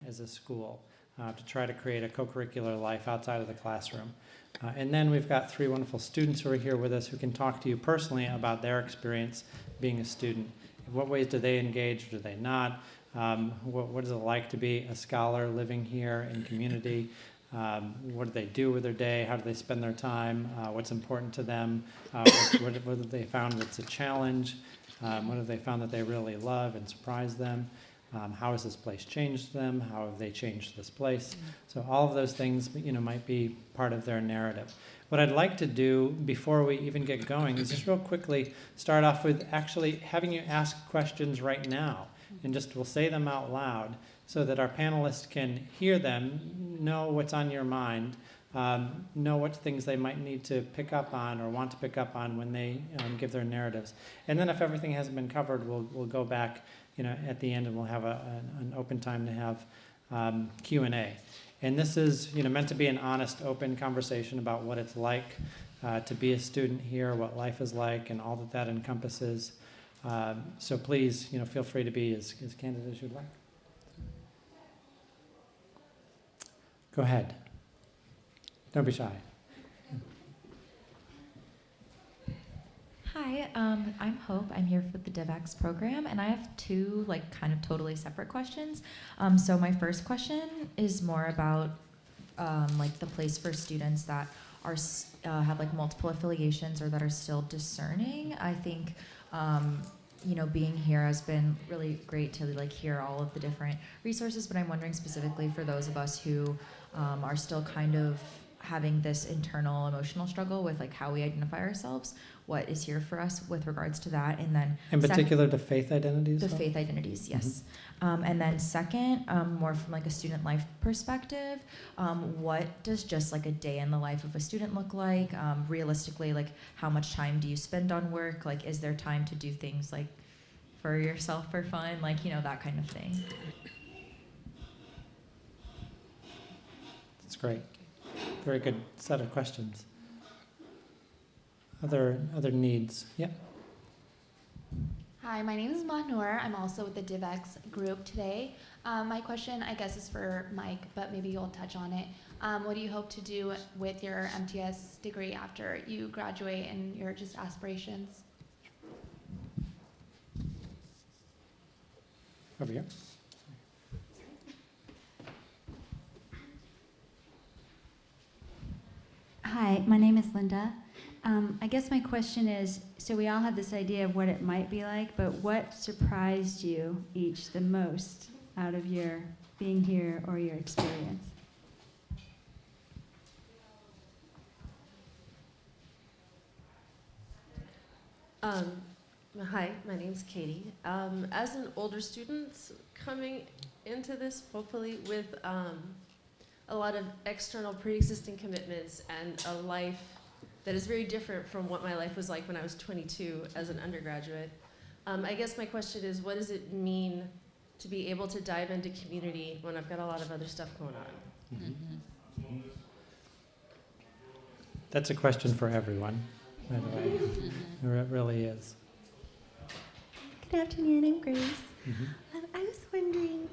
as a school to try to create a co-curricular life outside of the classroom. And then we've got 3 wonderful students who are here with us who can talk to you personally about their experience being a student. In what ways do they engage, or do they not? What is it like to be a scholar living here in community? What do they do with their day? How do they spend their time? What's important to them? What have they found that's a challenge? What have they found that they really love and surprised them? How has this place changed them? How have they changed this place? So all of those things, might be part of their narrative. What I'd like to do before we even get going is just real quickly start off with actually having you ask questions right now, and we'll say them out loud so that our panelists can hear them, know what's on your mind, know what things they might need to pick up on or want to pick up on when they give their narratives. And then if everything hasn't been covered, we'll go back at the end, and we'll have an open time to have Q&A. And this is meant to be an honest, open conversation about what it's like to be a student here, what life is like, and all that encompasses. So please, feel free to be as candid as you'd like. Go ahead. Don't be shy. Hi, I'm Hope. I'm here for the DivX program, and I have 2 kind of totally separate questions. So my first question is more about the place for students that are have multiple affiliations or that are still discerning. I think being here has been really great to hear all of the different resources, but I'm wondering specifically for those of us who are still kind of having this internal emotional struggle with how we identify ourselves, what is here for us with regards to that. And then in particular the faith identities? The faith identities, yes. Mm-hmm. And then second, more from a student life perspective, what does just a day in the life of a student look like? Realistically, how much time do you spend on work? Is there time to do things for yourself for fun? That kind of thing. That's great. Very good set of questions. Other needs? Yeah. Hi, my name is Manur. I'm also with the DivX group today. My question, I guess, is for Mike, but maybe you'll touch on it. What do you hope to do with your MTS degree after you graduate, and your just aspirations? Over here. Hi, my name is Linda. I guess my question is, so we all have this idea of what it might be like, but what surprised you each the most out of your being here or your experience? Hi, my name's Katie. As an older student coming into this, hopefully with a lot of external pre-existing commitments and a life that is very different from what my life was like when I was 22 as an undergraduate. I guess my question is, what does it mean to be able to dive into community when I've got a lot of other stuff going on? Mm-hmm. That's a question for everyone, by the way. It really is. Good afternoon, I'm Grace. Mm-hmm. I was wondering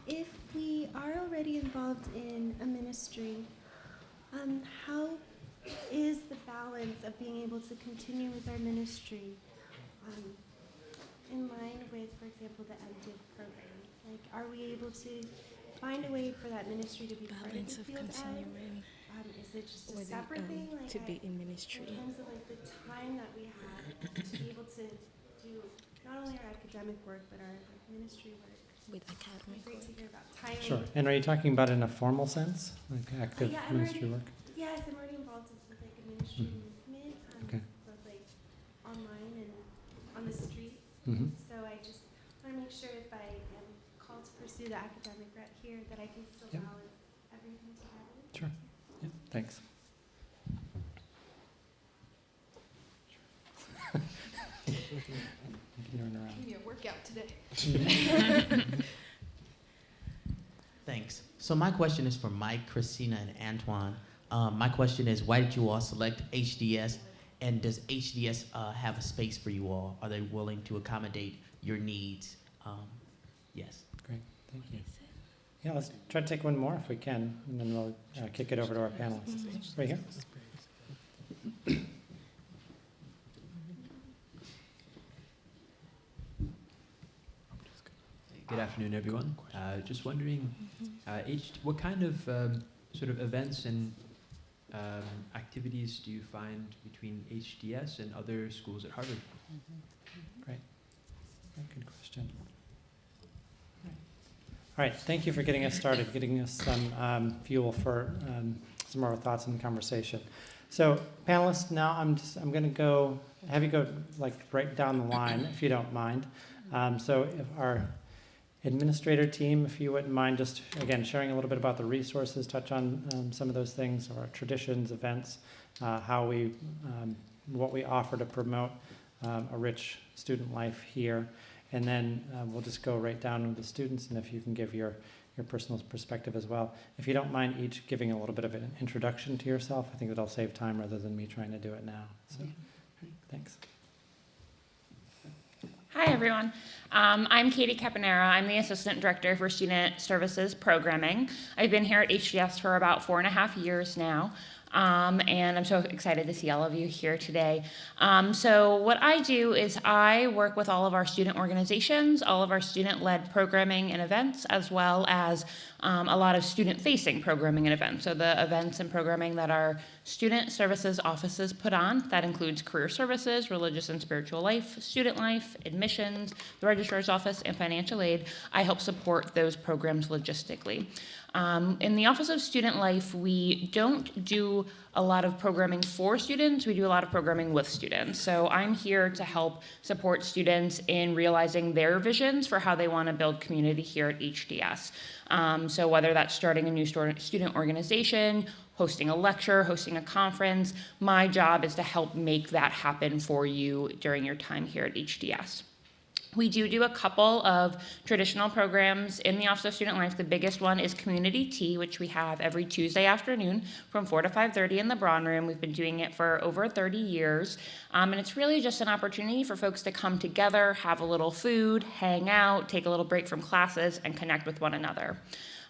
if we are already involved in a ministry, how is the balance of being able to continue with our ministry in line with, for example, the MDiv program? Are we able to find a way for that ministry to be part of the field ad? Is it just a separate thing? To be in ministry. In terms of the time that we have to be able to do not only our academic work, but our ministry work. With academic Great work. to hear about timing. Sure. And are you talking about in a formal sense, active ministry work? Yes, I'm already involved with a ministry movement, both online and on the streets. Mm-hmm. So I just want to make sure if I am called to pursue the academic route here, that I can still balance everything together. Sure. Yeah. Thanks. Give me a workout today. Thanks. So my question is for Mike, Christina, and Antoine. My question is, why did you all select HDS? And does HDS have a space for you all? Are they willing to accommodate your needs? Yes. Great. Thank you. Yeah, let's try to take one more if we can, and then we'll kick it over to our panelists. Right here. Good afternoon, everyone. Just wondering, what kind of sort of events and activities do you find between HDS and other schools at Harvard? Great. Good question. All right, thank you for getting us started, getting us some fuel for some more thoughts in the conversation. So, panelists, now I'm going to have you go like right down the line, if you don't mind. So, if our administrator team, if you wouldn't mind, just again sharing a little bit about the resources, touch on some of those things, our traditions, events, how what we offer to promote a rich student life here. And then we'll just go right down with the students, and if you can give your personal perspective as well. If you don't mind each giving a little bit of an introduction to yourself, I think that'll save time rather than me trying to do it now. So, thanks. Hi, everyone. I'm Katie Caponera. I'm the Assistant Director for Student Services Programming. I've been here at HDS for about 4.5 years now. And I'm so excited to see all of you here today. So what I do is I work with all of our student organizations, all of our student-led programming and events, as well as a lot of student-facing programming and events. So the events and programming that our student services offices put on, that includes career services, religious and spiritual life, student life, admissions, the registrar's office, and financial aid. I help support those programs logistically. In the Office of Student Life, we don't do a lot of programming for students, we do a lot of programming with students. So I'm here to help support students in realizing their visions for how they want to build community here at HDS. So whether that's starting a new student organization, hosting a lecture, hosting a conference, my job is to help make that happen for you during your time here at HDS. We do a couple of traditional programs in the Office of Student Life. The biggest one is Community Tea, which we have every Tuesday afternoon from 4 to 5:30 in the Braun Room. We've been doing it for over 30 years. And it's really just an opportunity for folks to come together, have a little food, hang out, take a little break from classes, and connect with one another.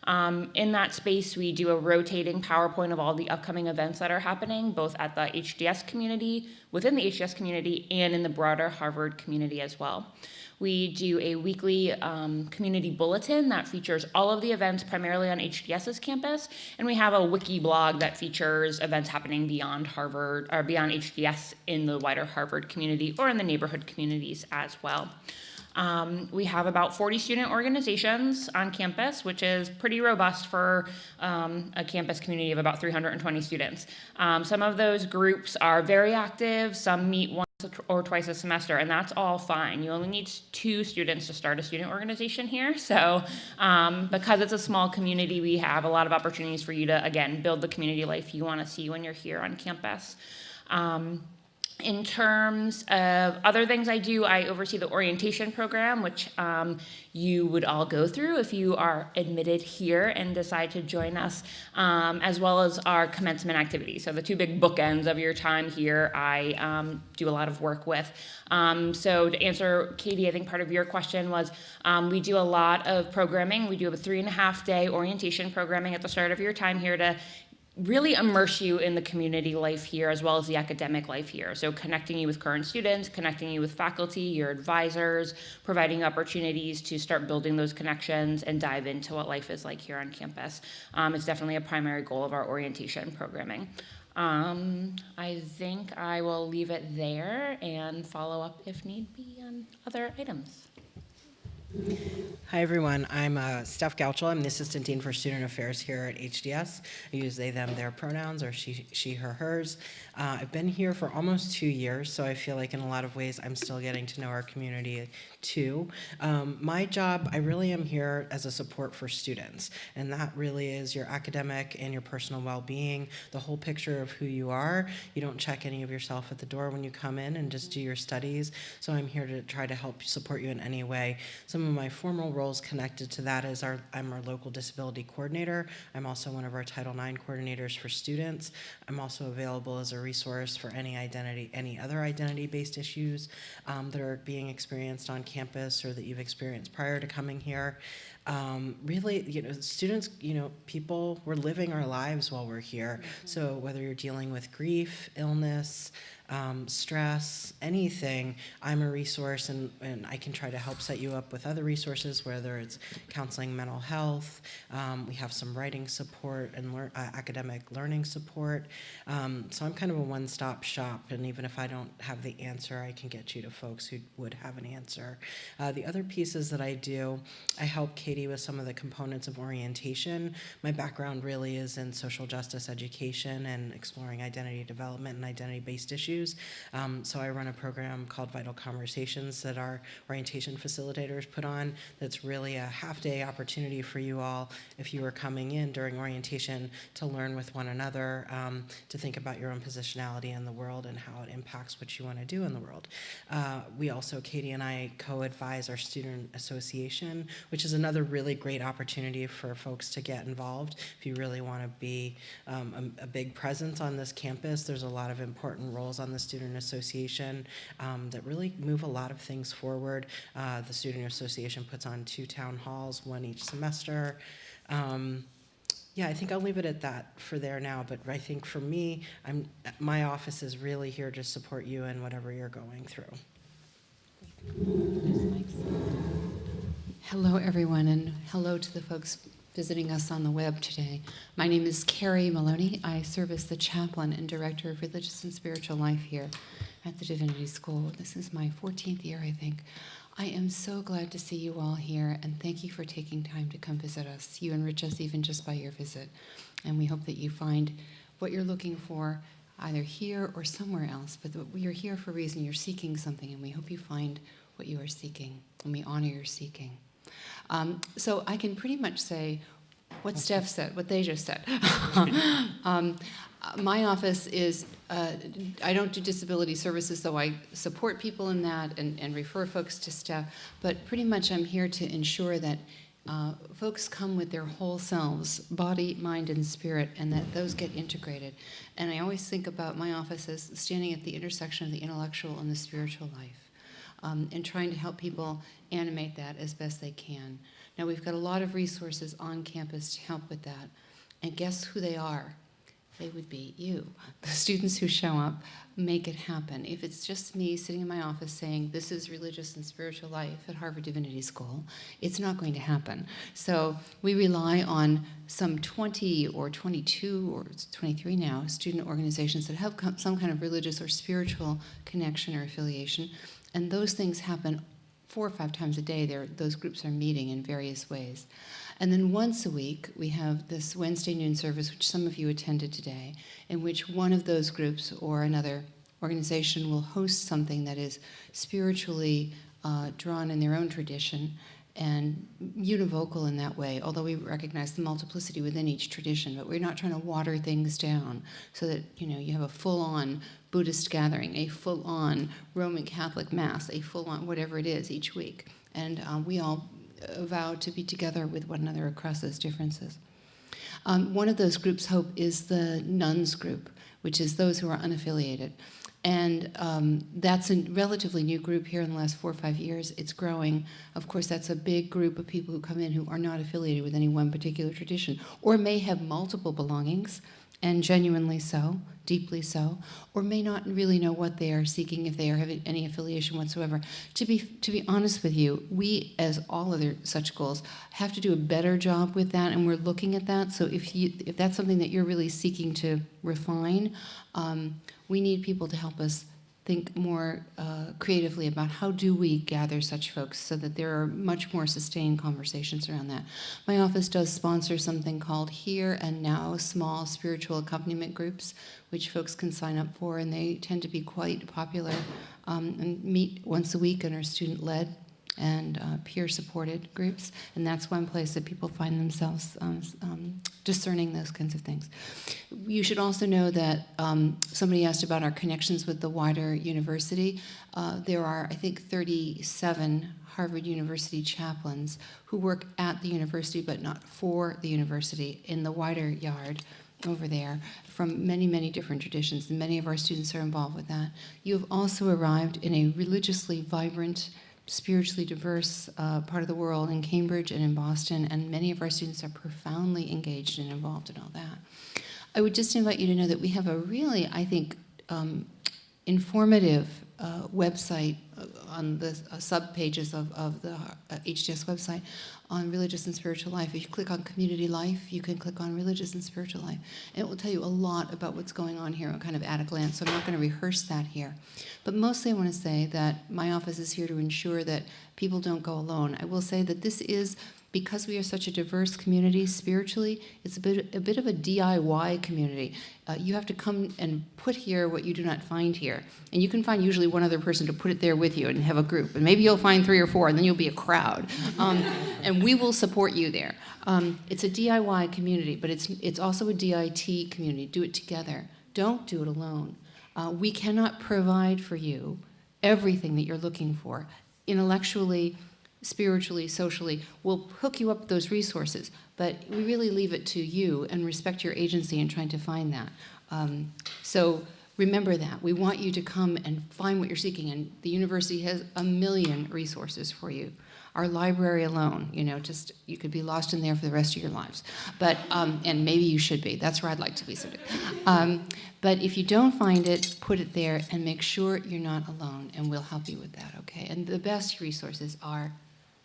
In that space, we do a rotating PowerPoint of all the upcoming events that are happening, both at the HDS community, within the HDS community, and in the broader Harvard community as well. We do a weekly community bulletin that features all of the events primarily on HDS's campus, and we have a wiki blog that features events happening beyond Harvard or beyond HDS in the wider Harvard community or in the neighborhood communities as well. We have about 40 student organizations on campus, which is pretty robust for a campus community of about 320 students. Some of those groups are very active, some meet once or twice a semester, and that's all fine. You only need 2 students to start a student organization here. So because it's a small community, we have a lot of opportunities for you to, again, build the community life you want to see when you're here on campus. In terms of other things I do, I oversee the orientation program, which you would all go through if you are admitted here and decide to join us, as well as our commencement activities. So the 2 big bookends of your time here, I do a lot of work with. So to answer, Katie, I think part of your question was, we do a lot of programming. We do a 3.5-day orientation programming at the start of your time here to really immerse you in the community life here as well as the academic life here. So connecting you with current students, connecting you with faculty, your advisors, providing opportunities to start building those connections and dive into what life is like here on campus. It's definitely a primary goal of our orientation programming. I think I will leave it there and follow up if need be on other items. Hi, everyone. I'm Steph Gauchel. I'm the Assistant Dean for Student Affairs here at HDS. I use they, them, their pronouns, or she, her, hers. I've been here for almost 2 years, so I feel like in a lot of ways I'm still getting to know our community too. My job, I really am here as a support for students, and that really is your academic and your personal well-being, the whole picture of who you are. You don't check any of yourself at the door when you come in and just do your studies, so I'm here to try to help support you in any way. Some some of my formal roles connected to that is I'm our local disability coordinator. I'm also one of our Title IX coordinators for students. I'm also available as a resource for any other identity-based issues that are being experienced on campus or that you've experienced prior to coming here. Really, students, people, we're living our lives while we're here. So whether you're dealing with grief, illness, stress, anything, I'm a resource, and I can try to help set you up with other resources, whether it's counseling, mental health. We have some writing support and academic learning support. So I'm kind of a one-stop shop, and even if I don't have the answer, I can get you to folks who would have an answer. The other pieces that I do, I help Katie with some of the components of orientation. My background really is in social justice education and exploring identity development and identity-based issues. So I run a program called Vital Conversations that our orientation facilitators put on. That's really a half-day opportunity for you all, if you are coming in during orientation, to learn with one another, to think about your own positionality in the world and how it impacts what you want to do in the world. We also, Katie and I, co-advise our student association, which is another really great opportunity for folks to get involved. If you really want to be a big presence on this campus, there's a lot of important roles on the student association that really move a lot of things forward. The student association puts on 2 town halls, 1 each semester. Yeah, I think I'll leave it at that for there now, but I think for me, my office is really here to support you in whatever you're going through. Hello, everyone, and hello to the folks visiting us on the web today. My name is Carrie Maloney. I serve as the chaplain and director of religious and spiritual life here at the Divinity School. This is my 14th year, I think. I am so glad to see you all here, and thank you for taking time to come visit us. You enrich us even just by your visit, and we hope that you find what you're looking for either here or somewhere else, but you're here for a reason. You're seeking something, and we hope you find what you are seeking, and we honor your seeking. So I can pretty much say what Steph said, what they just said. My office is, I don't do disability services, though I support people in that and refer folks to Steph, but pretty much I'm here to ensure that folks come with their whole selves, body, mind, and spirit, and that those get integrated. And I always think about my office as standing at the intersection of the intellectual and the spiritual life. And trying to help people animate that as best they can. Now, we've got a lot of resources on campus to help with that. And guess who they are? They would be you. The students who show up make it happen. If it's just me sitting in my office saying, this is religious and spiritual life at Harvard Divinity School, it's not going to happen. So we rely on some 20 or 22 or 23 now student organizations that have some kind of religious or spiritual connection or affiliation. And those things happen 4 or 5 times a day. Those groups are meeting in various ways. And then once a week, we have this Wednesday noon service, which some of you attended today, in which one of those groups or another organization will host something that is spiritually drawn in their own tradition and univocal in that way, although we recognize the multiplicity within each tradition, but we're not trying to water things down so that you have a full-on Buddhist gathering, a full-on Roman Catholic Mass, a full-on whatever it is each week. And we all vow to be together with one another across those differences. One of those groups, Hope, is the nuns group, which is those who are unaffiliated. And that's a relatively new group here in the last 4 or 5 years. It's growing. Of course, that's a big group of people who come in who are not affiliated with any one particular tradition, or may have multiple belongings, and genuinely so, deeply so, or may not really know what they are seeking, if they are having any affiliation whatsoever. To be honest with you, we, as all other such goals, have to do a better job with that, and we're looking at that. So if that's something that you're really seeking to refine, we need people to help us think more creatively about how do we gather such folks so that there are much more sustained conversations around that. My office does sponsor something called Here and Now small spiritual accompaniment groups, which folks can sign up for, and they tend to be quite popular and meet once a week and are student-led. and peer-supported groups, and that's one place that people find themselves discerning those kinds of things. You should also know that somebody asked about our connections with the wider university. There are, I think, 37 Harvard University chaplains who work at the university but not for the university in the wider yard over there from many, many different traditions, and many of our students are involved with that. You have also arrived in a religiously vibrant, spiritually diverse part of the world in Cambridge and in Boston, and many of our students are profoundly engaged and involved in all that. I would just invite you to know that we have a really, I think, informative website on the sub-pages of the HDS website on religious and spiritual life. If you click on community life, you can click on religious and spiritual life. And it will tell you a lot about what's going on here, kind of at a glance, so I'm not going to rehearse that here. But mostly I want to say that my office is here to ensure that people don't go alone. I will say that this is, because we are such a diverse community spiritually, it's a bit of a DIY community. You have to come and put here what you do not find here. And you can find usually one other person to put it there with you and have a group. And maybe you'll find 3 or 4, and then you'll be a crowd. And we will support you there. It's a DIY community, but it's also a DIT community. Do it together. Don't do it alone. We cannot provide for you everything that you're looking for. Intellectually, spiritually, socially, we'll hook you up with those resources, but we really leave it to you and respect your agency in trying to find that. So remember that. We want you to come and find what you're seeking, and the university has a million resources for you. Our library alone, just you could be lost in there for the rest of your lives. But and maybe you should be. That's where I'd like to be someday. But if you don't find it, put it there and make sure you're not alone, and we'll help you with that, okay? And the best resources are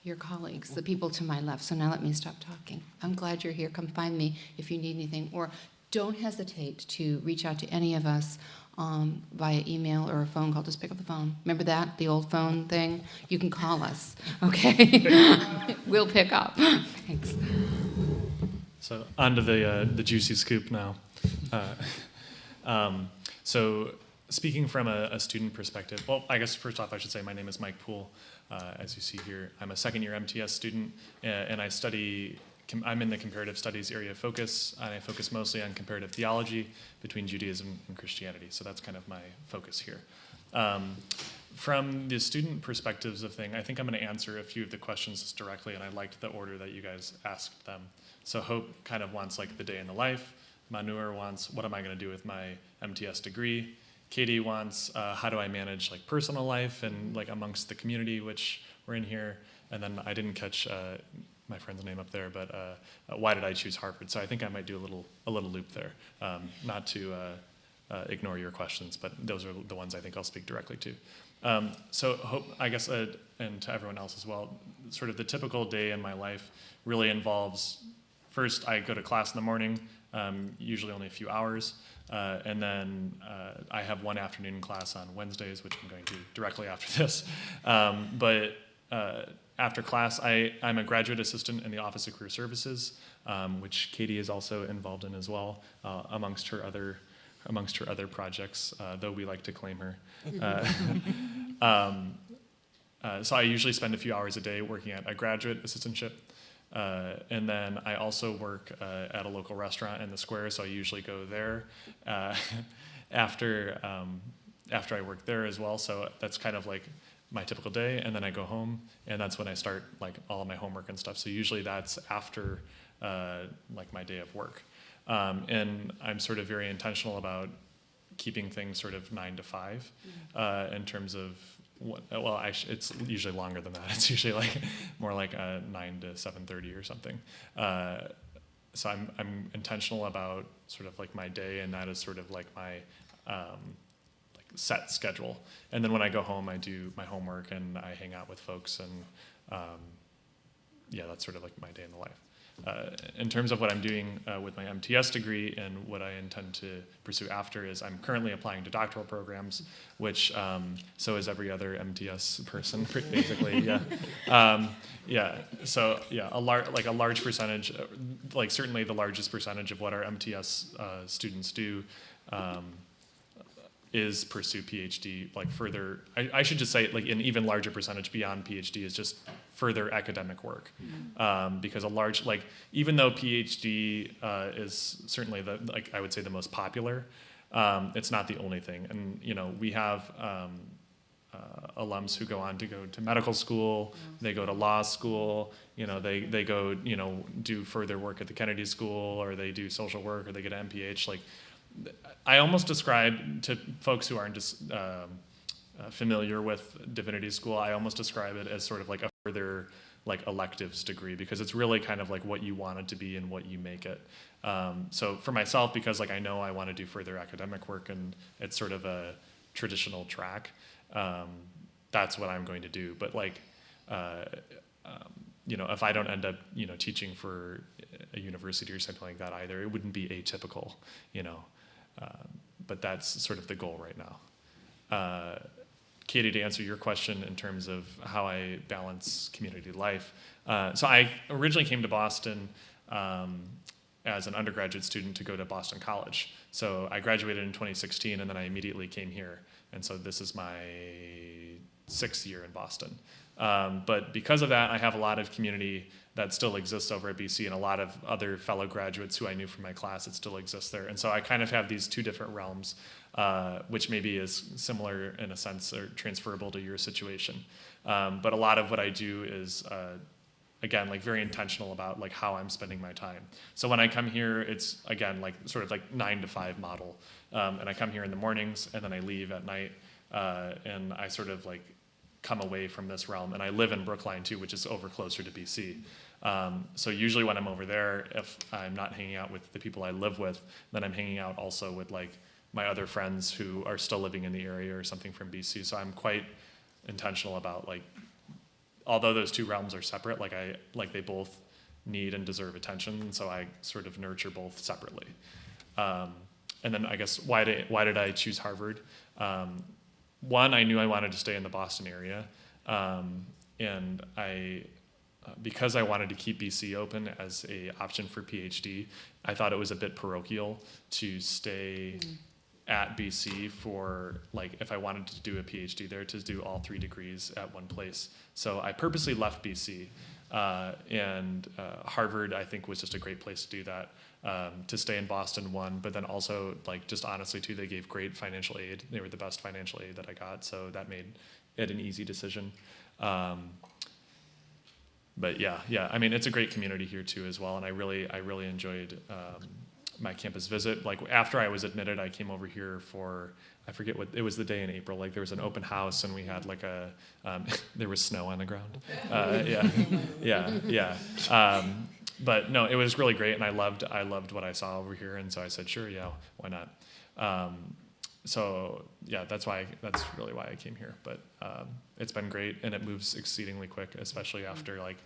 your colleagues, the people to my left. So now let me stop talking. I'm glad you're here. Come find me if you need anything. Or don't hesitate to reach out to any of us via email or a phone call. Just pick up the phone. Remember that, the old phone thing? You can call us, okay? We'll pick up. Thanks. So on to the juicy scoop now. So speaking from a student perspective, well, I guess first off I should say my name is Mike Poole. As you see here, I'm a second-year MTS student, and I study, I'm in the comparative studies area of focus, and I focus mostly on comparative theology between Judaism and Christianity, so that's kind of my focus here. From the student perspectives of thing, I think I'm going to answer a few of the questions directly, and I liked the order that you guys asked them. So Hope kind of wants like the day in the life, Manur wants what am I going to do with my MTS degree, Katie wants how do I manage like personal life and like amongst the community which we're in here, and then I didn't catch my friend's name up there, but why did I choose Harvard? So I think I might do a little loop there, not to ignore your questions, but those are the ones I think I'll speak directly to. So Hope, I guess, and to everyone else as well, sort of the typical day in my life really involves, first I go to class in the morning, usually only a few hours. And then I have one afternoon class on Wednesdays, which I'm going to do directly after this. But after class, I'm a graduate assistant in the Office of Career Services, which Katie is also involved in as well, amongst her other projects, though we like to claim her. So I usually spend a few hours a day working at a graduate assistantship. And then I also work at a local restaurant in the square, so I usually go there after I work there as well. So that's kind of like my typical day, and then I go home, and that's when I start like all of my homework and stuff. So usually that's after like my day of work, and I'm sort of very intentional about keeping things sort of 9 to 5 in terms of. Well, it's usually longer than that. It's usually like more like 9 to 7:30 or something. So I'm intentional about sort of like my day, and that is sort of like my like set schedule. And then when I go home, I do my homework and I hang out with folks, and yeah, that's sort of like my day in the life. In terms of what I'm doing with my MTS degree and what I intend to pursue after is I'm currently applying to doctoral programs, which so is every other MTS person, basically. Yeah, yeah. So yeah, a large percentage, like certainly the largest percentage of what our MTS students do is pursue PhD, like further, I should just say like an even larger percentage beyond PhD is just further academic work. Because a large, like even though PhD is certainly the, like I would say the most popular, it's not the only thing. And you know, we have alums who go on to go to medical school, they go to law school, you know, they go, you know, do further work at the Kennedy School, or they do social work, or they get an MPH. Like, I almost describe to folks who aren't just familiar with Divinity School, I almost describe it as sort of like a further like electives degree, because it's really kind of like what you want it to be and what you make it. So for myself, because like I know I want to do further academic work and it's sort of a traditional track, that's what I'm going to do. But like, you know, if I don't end up, you know, teaching for a university or something like that either, it wouldn't be atypical, you know. But that's sort of the goal right now. Katie, to answer your question in terms of how I balance community life. So I originally came to Boston as an undergraduate student to go to Boston College. So I graduated in 2016, and then I immediately came here. And so this is my 6th year in Boston. But because of that, I have a lot of community that still exists over at BC, and a lot of other fellow graduates who I knew from my class that still exists there. And so I kind of have these two different realms, which maybe is similar in a sense or transferable to your situation. But a lot of what I do is, again, like very intentional about like how I'm spending my time. So when I come here, it's again, like sort of like 9 to 5 model. And I come here in the mornings and then I leave at night. And I sort of like come away from this realm. And I live in Brookline too, which is over closer to BC. So usually when I'm over there, if I'm not hanging out with the people I live with, then I'm hanging out also with like my other friends who are still living in the area or something from BC. So I'm quite intentional about like, although those two realms are separate, like they both need and deserve attention. So I sort of nurture both separately. And then I guess why did I choose Harvard? One, I knew I wanted to stay in the Boston area, and because I wanted to keep BC open as an option for PhD, I thought it was a bit parochial to stay at BC for, like, if I wanted to do a PhD there, to do all 3 degrees at one place. So I purposely left BC, and Harvard, I think, was just a great place to do that. To stay in Boston, one, but then also, like, just honestly, too, they gave great financial aid. They were the best financial aid that I got, so that made it an easy decision. But yeah, I mean, it's a great community here too as well, and I really enjoyed my campus visit. Like, after I was admitted, I came over here for, I forget what, it was the day in April, like there was an open house and we had like a, there was snow on the ground. Yeah. But no, it was really great, and I loved what I saw over here, and so I said, sure, yeah, why not? So yeah, that's really why I came here. But it's been great, and it moves exceedingly quick, especially after like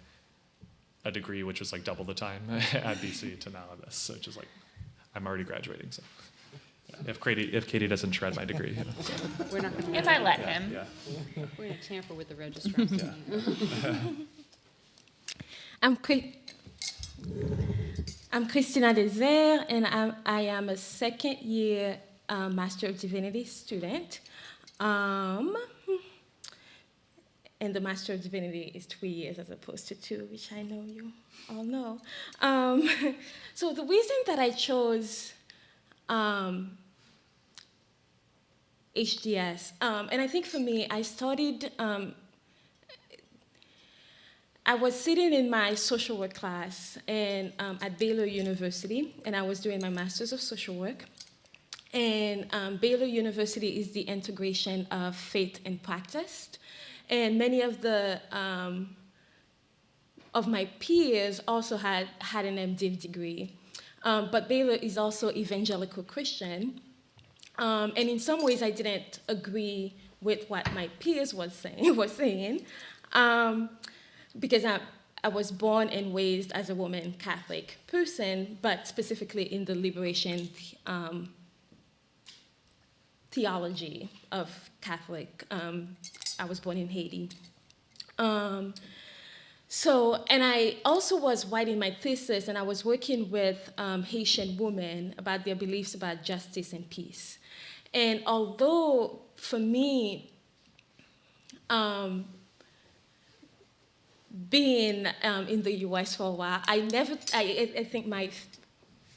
a degree which was like double the time at BC to now this. So it's just like, I'm already graduating. So yeah. If Katie doesn't shred my degree, you know, so. We're not going to. If I let him. Yeah. We're going to tamper with the registrar's name. I'm Christina Desert, and I am a 2nd year Master of Divinity student. And the Master of Divinity is 3 years as opposed to 2, which I know you all know. So the reason that I chose HDS, and I think for me, I started, I was sitting in my social work class at Baylor University, and I was doing my Master's of Social Work. And Baylor University is the integration of faith and practice. And many of my peers also had an MDiv degree. But Baylor is also evangelical Christian. And in some ways, I didn't agree with what my peers were saying. Because I was born and raised as a Roman Catholic person, but specifically in the liberation theology of Catholic. I was born in Haiti. And I also was writing my thesis, and I was working with Haitian women about their beliefs about justice and peace. And although for me, being in the US for a while, I think my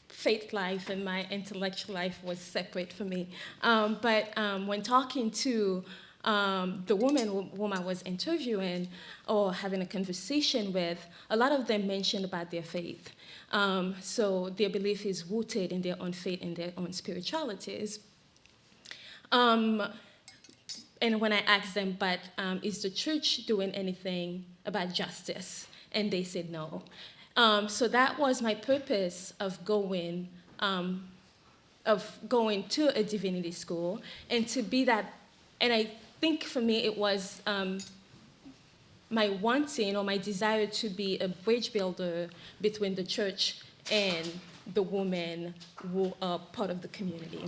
faith life and my intellectual life was separate for me. But when talking to the women whom I was interviewing or having a conversation with, a lot of them mentioned about their faith. So their belief is rooted in their own faith and their own spiritualities. And when I asked them, but is the church doing anything about justice? And they said no. So that was my purpose of going to a divinity school, and to be that. And I think for me it was my wanting or my desire to be a bridge builder between the church and the women who are part of the community.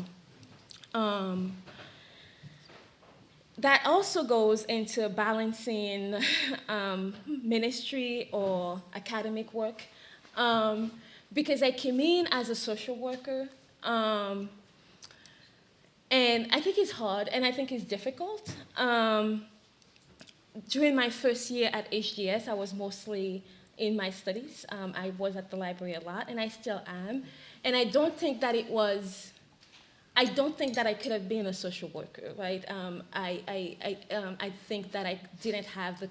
That also goes into balancing ministry or academic work, because I came in as a social worker, and I think it's hard and I think it's difficult. During my first year at HDS, I was mostly in my studies. I was at the library a lot, and I still am. And I don't think that I could have been a social worker, right? I think that I didn't have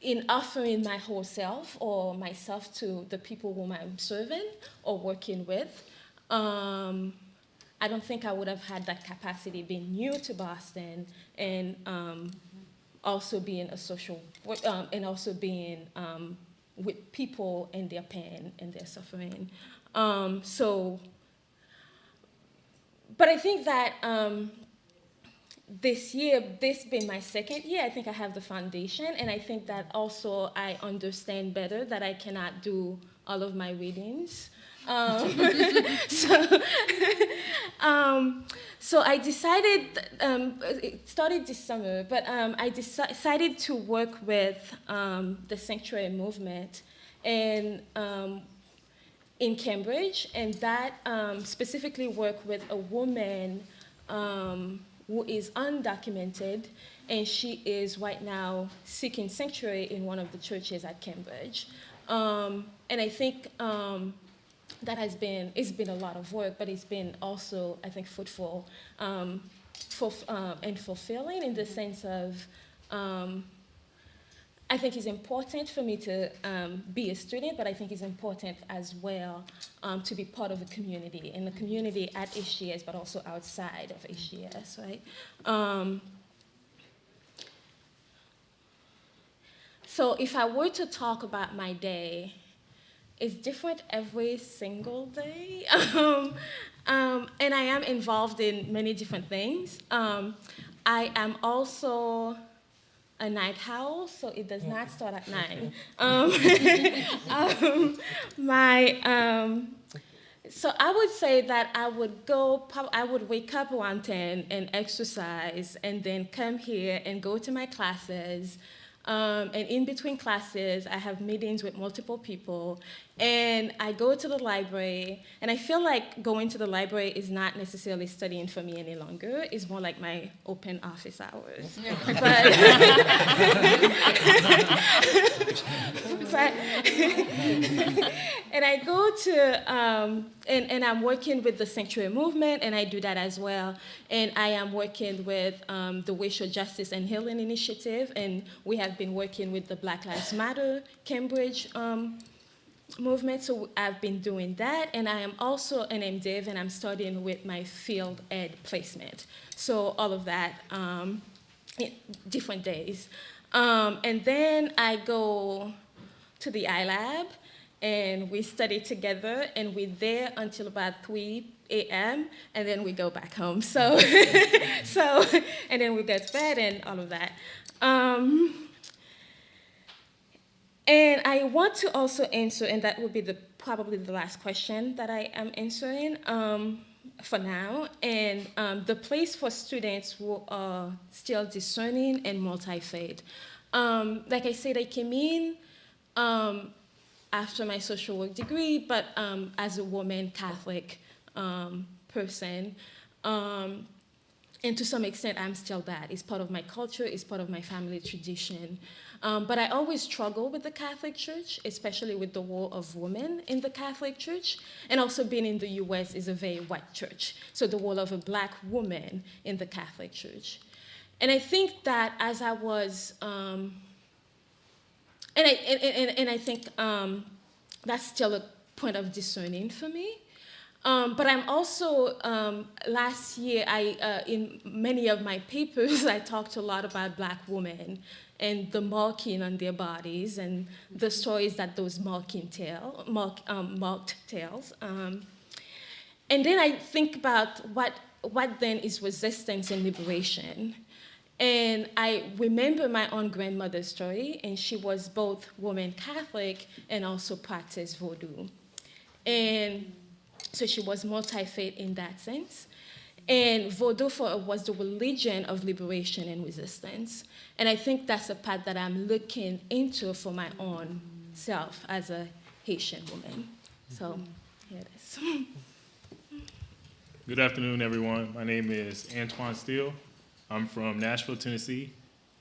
in offering my whole self or myself to the people whom I'm serving or working with. I don't think I would have had that capacity being new to Boston and also being a social and also being with people and their pain and their suffering. But I think that this year, this being my second year, I think I have the foundation, and I think that also I understand better that I cannot do all of my readings. So I decided, it started this summer, but I decided to work with the Sanctuary Movement and in Cambridge, and that specifically work with a woman who is undocumented, and she is right now seeking sanctuary in one of the churches at Cambridge. And I think it's been a lot of work, but it's been also, I think, fruitful and fulfilling in the sense of, I think it's important for me to be a student, but I think it's important as well to be part of a community, in the community at HDS, but also outside of HDS, right? So if I were to talk about my day, it's different every single day. And I am involved in many different things. I am also a night owl, so it does not start at 9. So I would say that I would wake up around 10 and exercise, and then come here and go to my classes. And in between classes, I have meetings with multiple people, and I go to the library, and I feel like going to the library is not necessarily studying for me any longer. It's more like my open office hours. And I go to, and I'm working with the Sanctuary Movement, and I do that as well. And I am working with the Racial Justice and Healing Initiative, and we have been working with the Black Lives Matter Cambridge movement, so I've been doing that. And I am also an MDiv, and I'm studying with my field ed placement. So all of that, different days. And then I go to the iLab, and we study together, and we're there until about 3 a.m., and then we go back home. So, and then we go to bed and all of that. And I want to also answer, and that would be probably the last question that I am answering for now, and the place for students who are still discerning and multi-faith. Like I said, I came in after my social work degree, but as a woman Catholic person. And to some extent, I'm still that. It's part of my culture, it's part of my family tradition. But I always struggle with the Catholic Church, especially with the role of women in the Catholic Church. And also being in the US is a very white church. So the role of a Black woman in the Catholic Church. And I think that as I was, I think that's still a point of discerning for me. But I'm also, last year, in many of my papers, I talked a lot about Black women and the marking on their bodies and the stories that those marked tells. And then I think about what then is resistance and liberation. And I remember my own grandmother's story, and she was both Roman Catholic and also practiced voodoo. And so she was multi-faith in that sense. And voodoo for her was the religion of liberation and resistance. And I think that's a path that I'm looking into for my own self as a Haitian woman. So here it is. Good afternoon, everyone. My name is Antoine Steele. I'm from Nashville, Tennessee,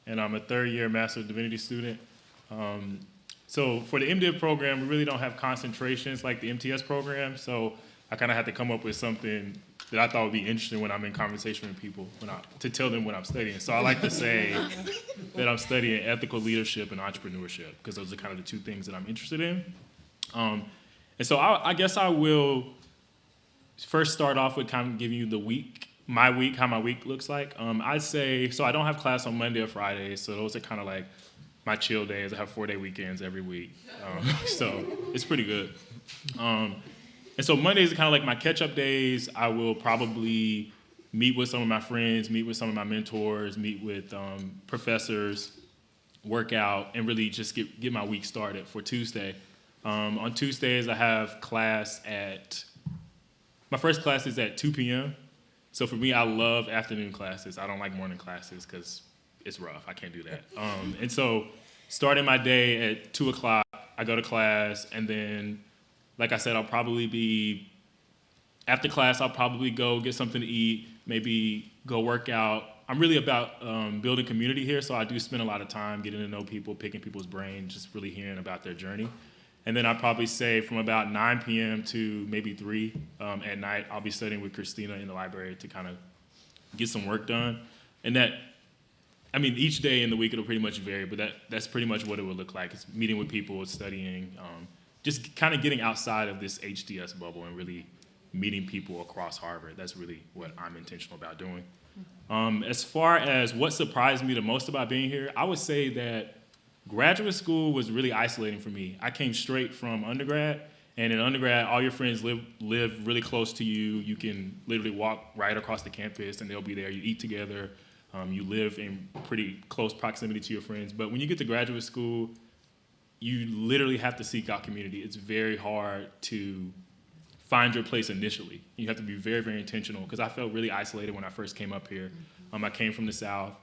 and I'm a third-year Master of Divinity student. So for the MDiv program, we really don't have concentrations like the MTS program, so I kind of had to come up with something that I thought would be interesting when I'm in conversation with people, to tell them what I'm studying. So I like to say that I'm studying ethical leadership and entrepreneurship, because those are kind of the two things that I'm interested in. And so I guess I will first start off with kind of giving you how my week looks like. I'd say, so I don't have class on Monday or Friday, so those are kind of like my chill days. I have 4-day weekends every week, so it's pretty good. And so Mondays are kind of like my catch-up days. I will probably meet with some of my friends, meet with some of my mentors, meet with professors, work out, and really just get my week started for Tuesday. On Tuesdays, I have my first class is at 2 p.m. So for me, I love afternoon classes. I don't like morning classes because it's rough. I can't do that. And so starting my day at 2 o'clock, I go to class, and then, like I said, after class, I'll probably go get something to eat, maybe go work out. I'm really about building community here, so I do spend a lot of time getting to know people, picking people's brains, just really hearing about their journey. And then I'd probably say from about 9 p.m. to maybe 3 at night, I'll be studying with Christina in the library to kind of get some work done. And each day in the week it'll pretty much vary, but that's pretty much what it would look like. It's meeting with people, studying, just kind of getting outside of this HDS bubble and really meeting people across Harvard. That's really what I'm intentional about doing. As far as what surprised me the most about being here, I would say that graduate school was really isolating for me. I came straight from undergrad, and in undergrad, all your friends live really close to you. You can literally walk right across the campus, and they'll be there. You eat together. You live in pretty close proximity to your friends. But when you get to graduate school, you literally have to seek out community. It's very hard to find your place initially. You have to be very, very intentional, because I felt really isolated when I first came up here. I came from the South.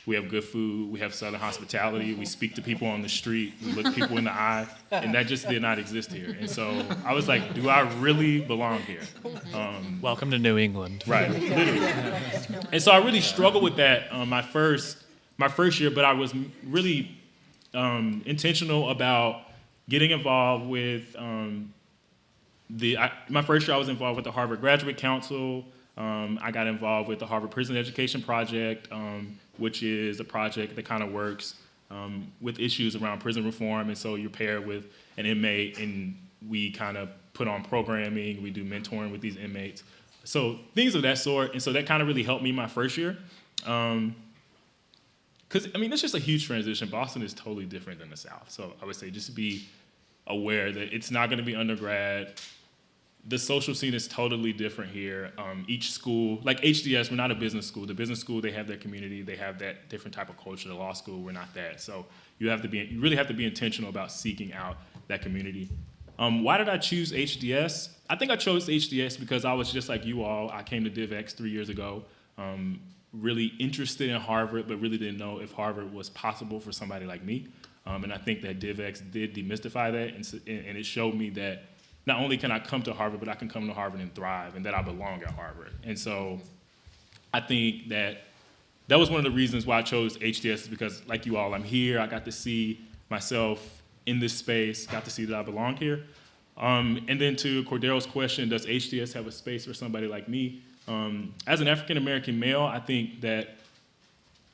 We have good food. We have Southern hospitality. We speak to people on the street. We look people in the eye. And that just did not exist here. And so I was like, do I really belong here? Welcome to New England. Right, literally. And so I really struggled with that my first year, but I was really intentional about getting involved with my first year I was involved with the Harvard Graduate Council. I got involved with the Harvard Prison Education Project, which is a project that kind of works with issues around prison reform. And so you're paired with an inmate, and we kind of put on programming. We do mentoring with these inmates. So things of that sort. And so that kind of really helped me my first year. Because, it's just a huge transition. Boston is totally different than the South. So I would say just be aware that it's not going to be undergrad. The social scene is totally different here. Each school, like HDS, we're not a business school. The business school, they have their community, they have that different type of culture. The law school, we're not that. So you really have to be intentional about seeking out that community. Why did I choose HDS? I think I chose HDS because I was just like you all. I came to DivX 3 years ago, really interested in Harvard, but really didn't know if Harvard was possible for somebody like me. And I think that DivX did demystify that, and it showed me that not only can I come to Harvard, but I can come to Harvard and thrive, and that I belong at Harvard. And so I think that was one of the reasons why I chose HDS, is because, like you all, I'm here. I got to see myself in this space, got to see that I belong here. And then to Cordero's question, does HDS have a space for somebody like me? As an African-American male, I think that,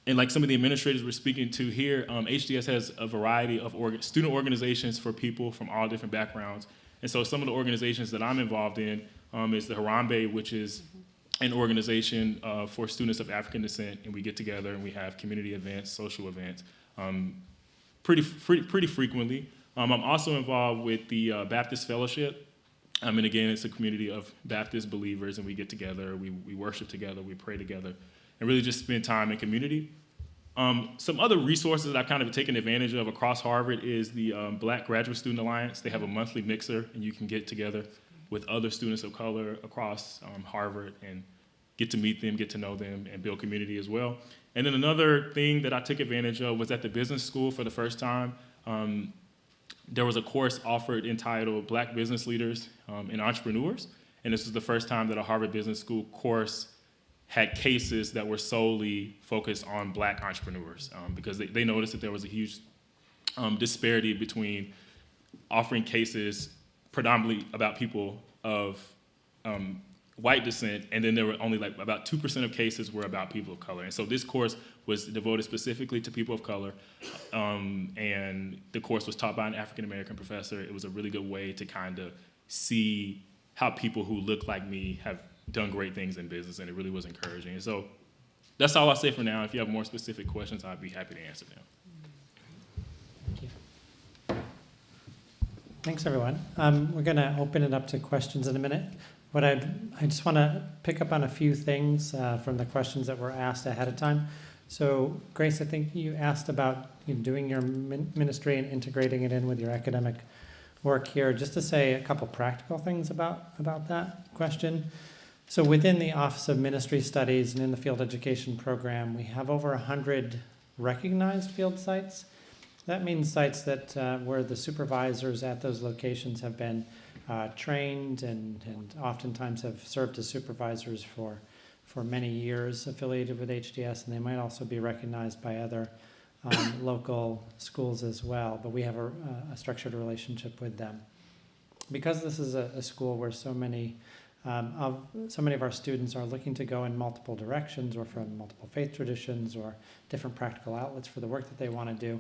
and like some of the administrators we're speaking to here, HDS has a variety of student organizations for people from all different backgrounds. And so some of the organizations that I'm involved in is the Harambe, which is an organization for students of African descent, and we get together and we have community events, social events, pretty frequently. I'm also involved with the Baptist Fellowship, and again, it's a community of Baptist believers, and we get together, we worship together, we pray together, and really just spend time in community. Some other resources that I've kind of taken advantage of across Harvard is the Black Graduate Student Alliance. They have a monthly mixer, and you can get together with other students of color across Harvard and get to meet them, get to know them, and build community as well. And then another thing that I took advantage of was at the business school for the first time. There was a course offered entitled Black Business Leaders and Entrepreneurs, and this was the first time that a Harvard Business School course had cases that were solely focused on Black entrepreneurs, because they noticed that there was a huge disparity between offering cases predominantly about people of white descent, and then there were only like about 2% of cases were about people of color. And so this course was devoted specifically to people of color, and the course was taught by an African-American professor. It was a really good way to kind of see how people who look like me have done great things in business, and it really was encouraging. And so that's all I'll say for now. If you have more specific questions, I'd be happy to answer them. Thank you. Thanks, everyone. We're going to open it up to questions in a minute. But I just want to pick up on a few things from the questions that were asked ahead of time. So, Grace, I think you asked about doing your ministry and integrating it in with your academic work here. Just to say a couple practical things about that question. So within the Office of Ministry Studies and in the Field Education program, we have over 100 recognized field sites. That means sites that where the supervisors at those locations have been trained and oftentimes have served as supervisors for many years affiliated with HDS, and they might also be recognized by other local schools as well, but we have a structured relationship with them. Because this is a school where so many of our students are looking to go in multiple directions or from multiple faith traditions or different practical outlets for the work that they want to do,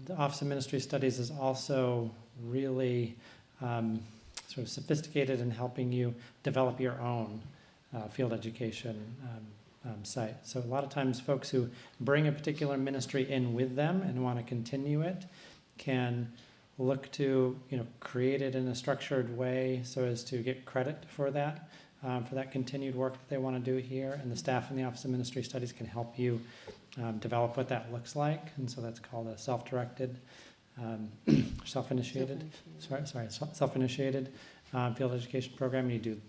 the Office of Ministry Studies is also really sort of sophisticated in helping you develop your own field education site. So a lot of times folks who bring a particular ministry in with them and want to continue it can look to create it in a structured way so as to get credit for that continued work that they want to do here. And the staff in the Office of Ministry Studies can help you develop what that looks like. And so that's called a self-directed, self-initiated field education program. You do,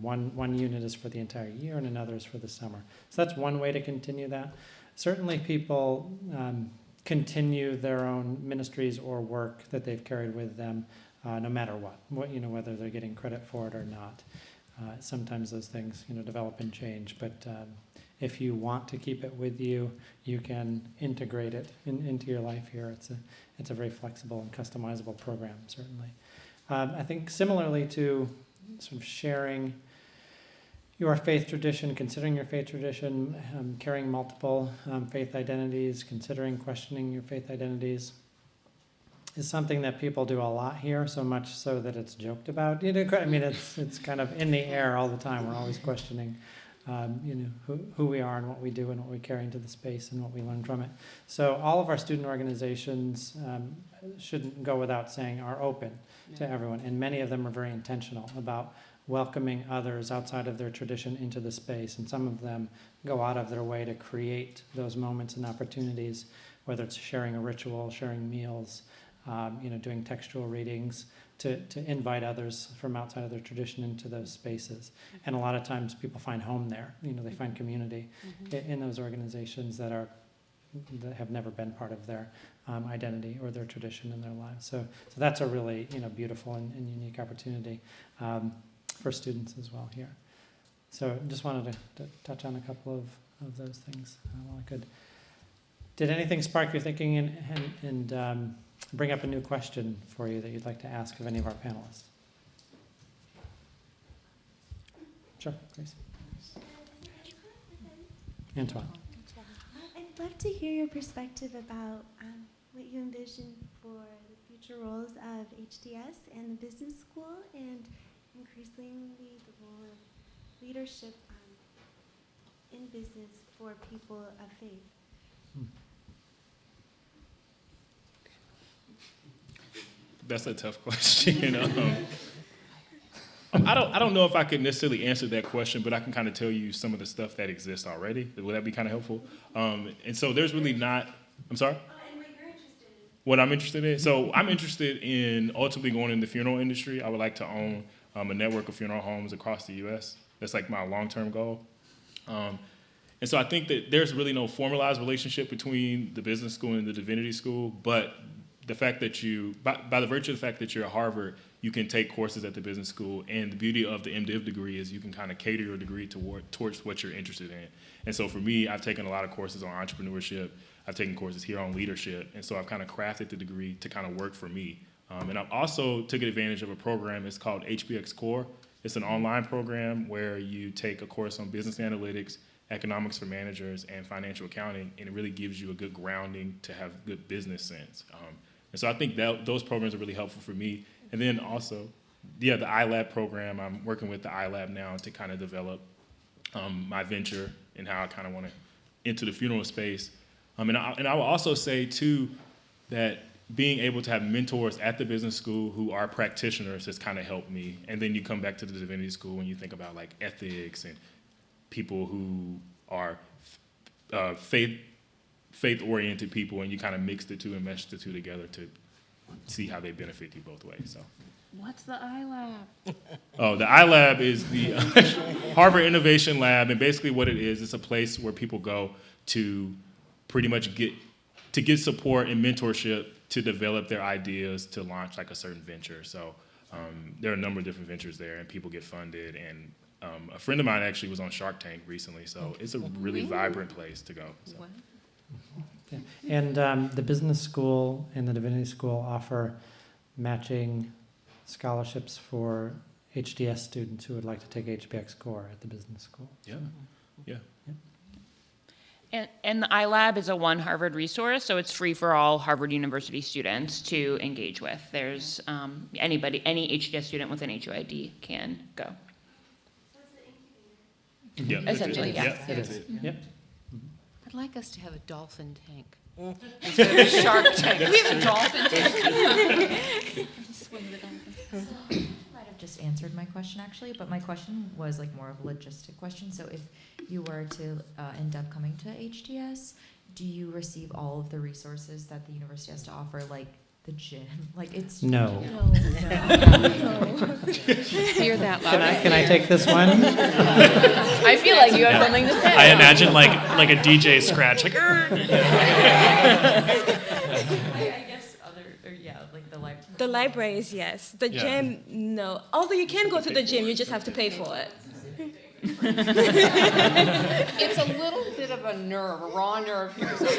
one unit is for the entire year and another is for the summer. So that's one way to continue that. Certainly people continue their own ministries or work that they've carried with them, no matter what, whether they're getting credit for it or not. Sometimes those things, develop and change, but if you want to keep it with you, you can integrate it into your life here. It's a very flexible and customizable program, certainly. I think similarly to sort of sharing your faith tradition, considering your faith tradition, carrying multiple faith identities, considering questioning your faith identities, is something that people do a lot here, so much so that it's joked about. It's kind of in the air all the time. We're always questioning who we are and what we do and what we carry into the space and what we learn from it. So all of our student organizations shouldn't go without saying are open to everyone, and many of them are very intentional about welcoming others outside of their tradition into the space, and some of them go out of their way to create those moments and opportunities, whether it's sharing a ritual, sharing meals, doing textual readings, to invite others from outside of their tradition into those spaces. And a lot of times people find home there. They find community in those organizations that are that have never been part of their identity or their tradition in their lives. So that's a really beautiful and unique opportunity for students as well here. So just wanted to touch on a couple of those things while I could. Did anything spark your thinking and bring up a new question for you that you'd like to ask of any of our panelists? Sure, please. Antoine. I'd love to hear your perspective about what you envision for the future roles of HDS and the business school, and increasingly the role of leadership in business for people of faith. That's a tough question. I don't know if I could necessarily answer that question, but I can kind of tell you some of the stuff that exists already. Would that be kind of helpful? And so there's really not. I'm sorry. And what you're interested in. What I'm interested in. So I'm interested in ultimately going in the funeral industry. I would like to own a network of funeral homes across the U.S. That's like my long-term goal. And so I think that there's really no formalized relationship between the business school and the Divinity School, but the fact that by the virtue of the fact that you're at Harvard, you can take courses at the business school, and the beauty of the MDiv degree is you can kind of cater your degree towards what you're interested in. And so for me, I've taken a lot of courses on entrepreneurship. I've taken courses here on leadership, and so I've kind of crafted the degree to kind of work for me. And I've also taken advantage of a program. It's called HBX Core. It's an online program where you take a course on business analytics, economics for managers, and financial accounting, and it really gives you a good grounding to have good business sense. And so I think that those programs are really helpful for me. And then also, the iLab program, I'm working with the iLab now to kind of develop my venture and how I kind of want to enter the funeral space. And I will also say, too, that being able to have mentors at the business school who are practitioners has kind of helped me. And then you come back to the Divinity School and you think about like ethics and people who are faith-oriented people, and you kind of mix the two and mesh the two together to see how they benefit you both ways. So, What's the iLab? Oh, the iLab is the Harvard Innovation Lab, and basically what it is, it's a place where people go to pretty much get support and mentorship to develop their ideas to launch like a certain venture. So there are a number of different ventures there, and people get funded. And a friend of mine actually was on Shark Tank recently, so it's a really vibrant place to go. So. Okay. And the business school and the Divinity School offer matching scholarships for HDS students who would like to take HBX Core at the business school. Yeah, yeah. And the iLab is a one Harvard resource, so it's free for all Harvard University students to engage with. There's any HDS student with an HOID can go. So it's the incubator. Yeah, Essentially, yeah. It is. Yep. I'd like us to have a dolphin tank. Instead of a shark tank. We have a dolphin tank. Swim the dolphin. Might have just answered my question actually, but my question was like more of a logistic question. So if you were to end up coming to HDS, do you receive all of the resources that the university has to offer, like the gym? Like it's No. No. Hear that loud. Can I take this one? I feel like you have something to say. I imagine like a DJ scratch, like. I guess like the library. The libraries, yes. The gym, no. Although you can go to the gym, you just have to pay for it. It's a little bit of a raw nerve here. So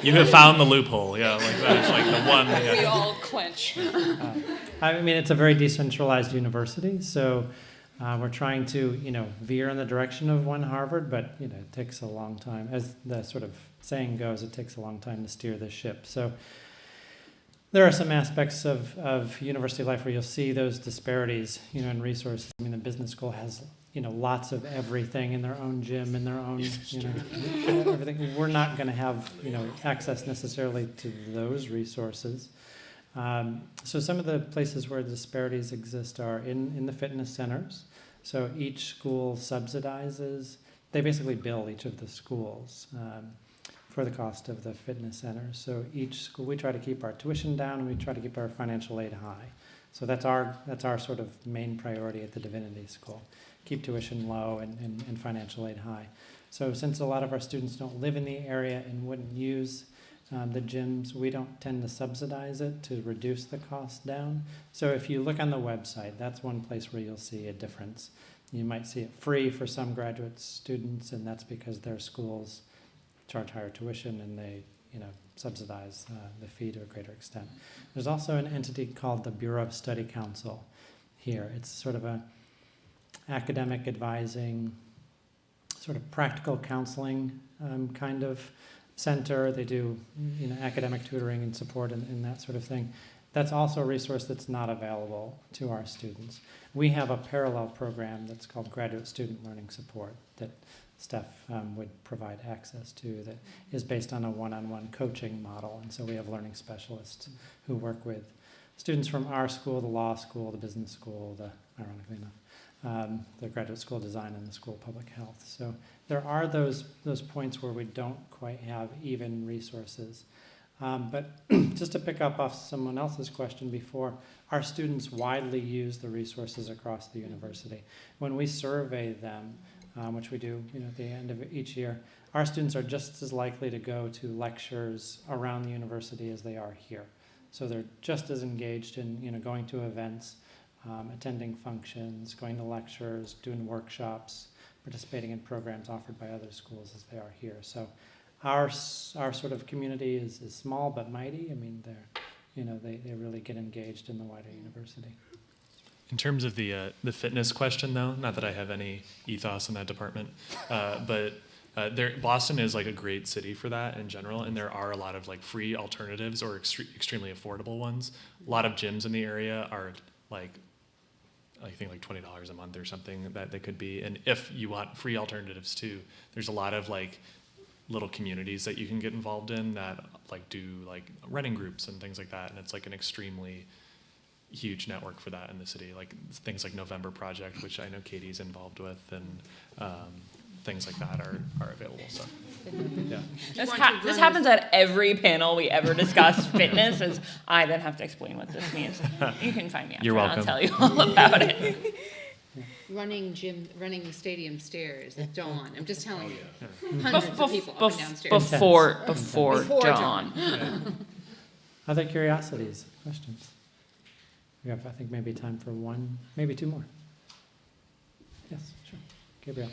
You have found the loophole, yeah, like that's like the one. Yeah. we all clench. I mean, it's a very decentralized university, so we're trying to, veer in the direction of one Harvard, but, it takes a long time. As the sort of saying goes, it takes a long time to steer the ship. So there are some aspects of university life where you'll see those disparities, in resources. I mean, the business school has, lots of everything in their own gym, in their own, everything. We're not going to have, access necessarily to those resources. So some of the places where the disparities exist are in the fitness centers. So each school subsidizes, they basically bill each of the schools for the cost of the fitness centers. So each school, we try to keep our tuition down and we try to keep our financial aid high. So that's our sort of main priority at the Divinity School. Keep tuition low and financial aid high. So since a lot of our students don't live in the area and wouldn't use the gyms, we don't tend to subsidize it to reduce the cost down. So if you look on the website, that's one place where you'll see a difference. You might see it free for some graduate students, and that's because their schools charge higher tuition and they, subsidize the fee to a greater extent. There's also an entity called the Bureau of Study Council here. It's sort of a academic advising, sort of practical counseling kind of center. They do academic tutoring and support and that sort of thing. That's also a resource that's not available to our students. We have a parallel program that's called Graduate Student Learning Support that Steph would provide access to, that is based on a one-on-one coaching model. And so we have learning specialists who work with students from our school, the law school, the business school, ironically enough, the graduate school of design and the school of public health. So there are those points where we don't quite have even resources. But just to pick up off someone else's question before, our students widely use the resources across the university. When we survey them, which we do at the end of each year, our students are just as likely to go to lectures around the university as they are here. So they're just as engaged in going to events, attending functions, going to lectures, doing workshops, participating in programs offered by other schools as they are here. So our sort of community is small but mighty. I mean, they really get engaged in the wider university. In terms of the fitness question, though, not that I have any ethos in that department, but Boston is like a great city for that in general, and there are a lot of like free alternatives or extremely affordable ones. A lot of gyms in the area are like, I think like $20 a month or something that they could be. And if you want free alternatives too, there's a lot of like little communities that you can get involved in that like do like running groups and things like that, and it's like an extremely huge network for that in the city, like things like November Project, which I know Katie's involved with, and things like that are available. So, yeah. This happens at every panel we ever discuss fitness, as I then have to explain what this means. You can find me after. You're welcome. I'll tell you all about it. Running the stadium stairs at dawn. I'm just telling you. Hundreds of people up and downstairs. Before dawn. Other curiosities, questions? We have, I think, maybe time for one, maybe two more. Yes, sure. Gabriel.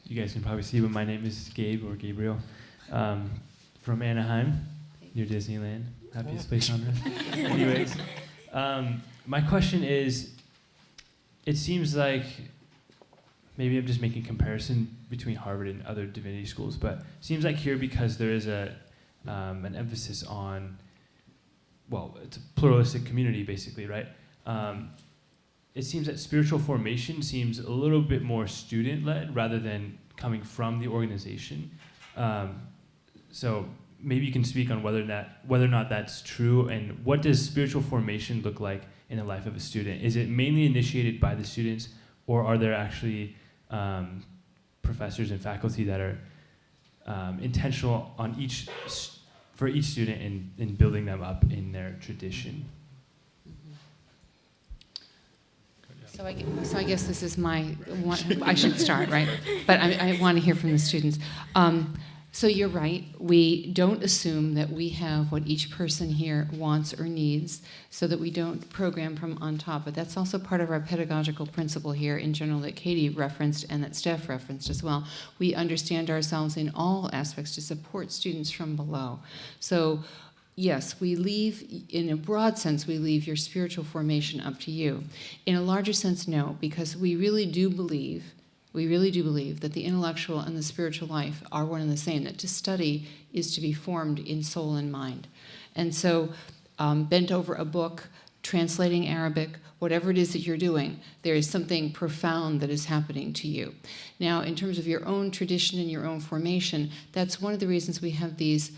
You guys can probably see, but my name is Gabe, or Gabriel, from Anaheim, near Disneyland. Happiest place on earth. Anyways, my question is, it seems like, maybe I'm just making a comparison between Harvard and other divinity schools, but it seems like here, because there is an emphasis on, well, it's a pluralistic community, basically, right? It seems that spiritual formation seems a little bit more student-led rather than coming from the organization. So maybe you can speak on whether or not that's true, and what does spiritual formation look like in the life of a student? Is it mainly initiated by the students, or are there actually professors and faculty that are intentional on for each student in building them up in their tradition? So I guess this is my one, I should start, right? But I want to hear from the students. So you're right. We don't assume that we have what each person here wants or needs, so that we don't program from on top. But that's also part of our pedagogical principle here in general that Katie referenced and that Steph referenced as well. We understand ourselves in all aspects to support students from below. So yes, we leave, in a broad sense, we leave your spiritual formation up to you. In a larger sense, no, because we really do believe that the intellectual and the spiritual life are one and the same, that to study is to be formed in soul and mind. And so, bent over a book, translating Arabic, whatever it is that you're doing, there is something profound that is happening to you. Now, in terms of your own tradition and your own formation, that's one of the reasons we have these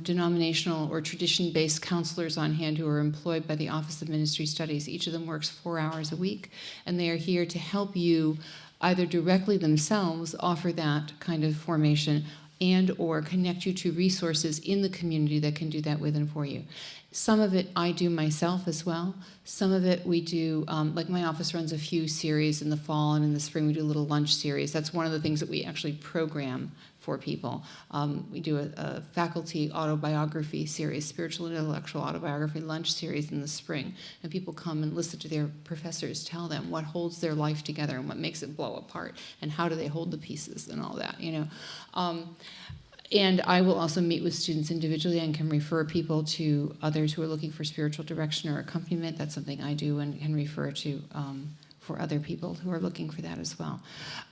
denominational or tradition-based counselors on hand who are employed by the Office of Ministry Studies. Each of them works 4 hours a week, and they are here to help you either directly themselves offer that kind of formation and or connect you to resources in the community that can do that with and for you. Some of it I do myself as well. Some of it we do, like my office runs a few series in the fall, and in the spring we do a little lunch series. That's one of the things that we actually program for people. We do a faculty autobiography series, spiritual and intellectual autobiography lunch series in the spring. And people come and listen to their professors tell them what holds their life together and what makes it blow apart, and how do they hold the pieces and all that, you know. And I will also meet with students individually and can refer people to others who are looking for spiritual direction or accompaniment. That's something I do and can refer to for other people who are looking for that as well.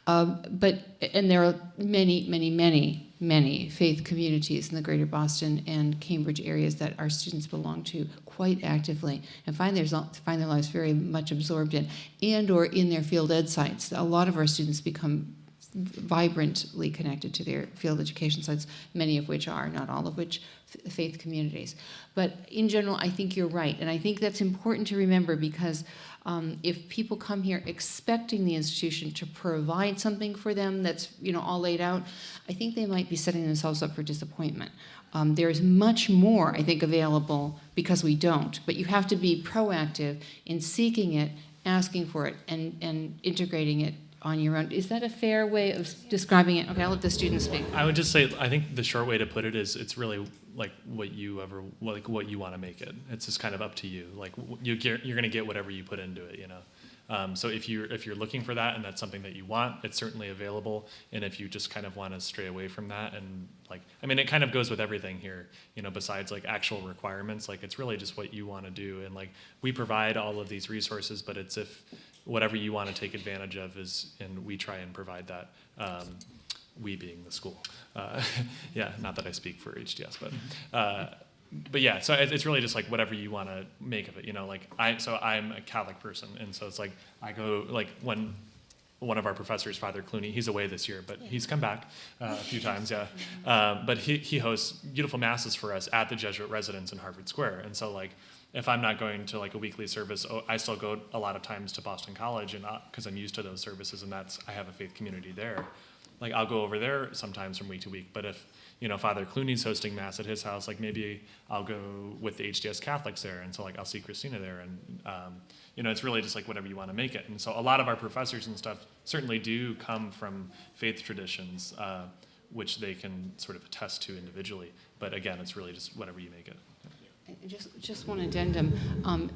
And there are many faith communities in the greater Boston and Cambridge areas that our students belong to quite actively and find their lives very much absorbed in, and or in their field ed sites. A lot of our students become vibrantly connected to their field education sites, many of which are, not all of which, faith communities. But in general, I think you're right, and I think that's important to remember, because if people come here expecting the institution to provide something for them that's, you know, all laid out, I think they might be setting themselves up for disappointment. There's much more, I think, available because we don't, but you have to be proactive in seeking it, asking for it, and integrating it on your own. Is that a fair way of describing it? Okay, I'll let the students speak. I would just say, I think the short way to put it is, it's really like what you want to make it. It's just kind of up to you. Like you're going to get whatever you put into it, you know. So if you're looking for that and that's something that you want, it's certainly available. And if you just kind of want to stray away from that, and like, I mean, it kind of goes with everything here, you know, besides like actual requirements, like it's really just what you want to do. And like, we provide all of these resources, but it's if whatever you want to take advantage of is, and we try and provide that, we being the school. Yeah, not that I speak for HDS, but yeah, so it's really just like whatever you want to make of it, you know, like I'm a Catholic person, and so it's like, I go, like when one of our professors, Father Clooney, he's away this year, but he's come back a few times, yeah. But he hosts beautiful masses for us at the Jesuit residence in Harvard Square, and so like, if I'm not going to like a weekly service, I still go a lot of times to Boston College, and because I'm used to those services, and I have a faith community there. Like I'll go over there sometimes from week to week. But if, you know, Father Clooney's hosting mass at his house, like maybe I'll go with the HDS Catholics there, and so like I'll see Christina there, and you know, it's really just like whatever you want to make it. And so a lot of our professors and stuff certainly do come from faith traditions, which they can sort of attest to individually. But again, it's really just whatever you make it. Just one addendum.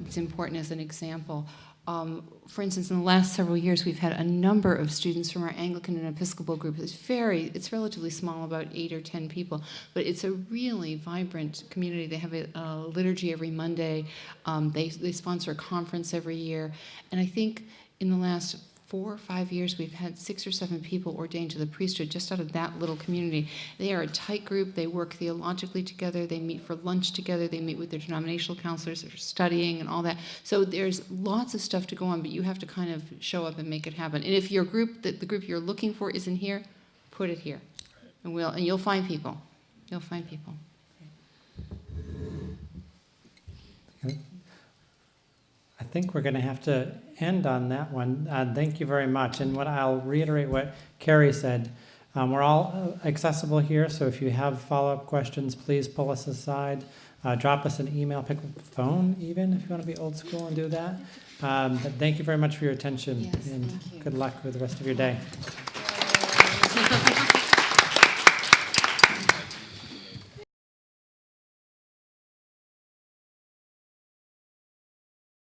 It's important as an example. For instance, in the last several years, we've had a number of students from our Anglican and Episcopal group. It's relatively small, about 8 or 10 people, but it's a really vibrant community. They have a liturgy every Monday. They sponsor a conference every year, and I think in the last 4 or 5 years, we've had 6 or 7 people ordained to the priesthood just out of that little community. They are a tight group. They work theologically together. They meet for lunch together. They meet with their denominational counselors. They're studying and all that. So there's lots of stuff to go on, but you have to kind of show up and make it happen. And if your group, the group you're looking for, isn't here, put it here, and you'll find people. You'll find people. I think we're going to have to end on that one. Thank you very much. And I'll reiterate what Carrie said. We're all accessible here, so if you have follow-up questions, please pull us aside. Drop us an email, pick up the phone even, if you want to be old school and do that. But thank you very much for your attention, and good luck with the rest of your day.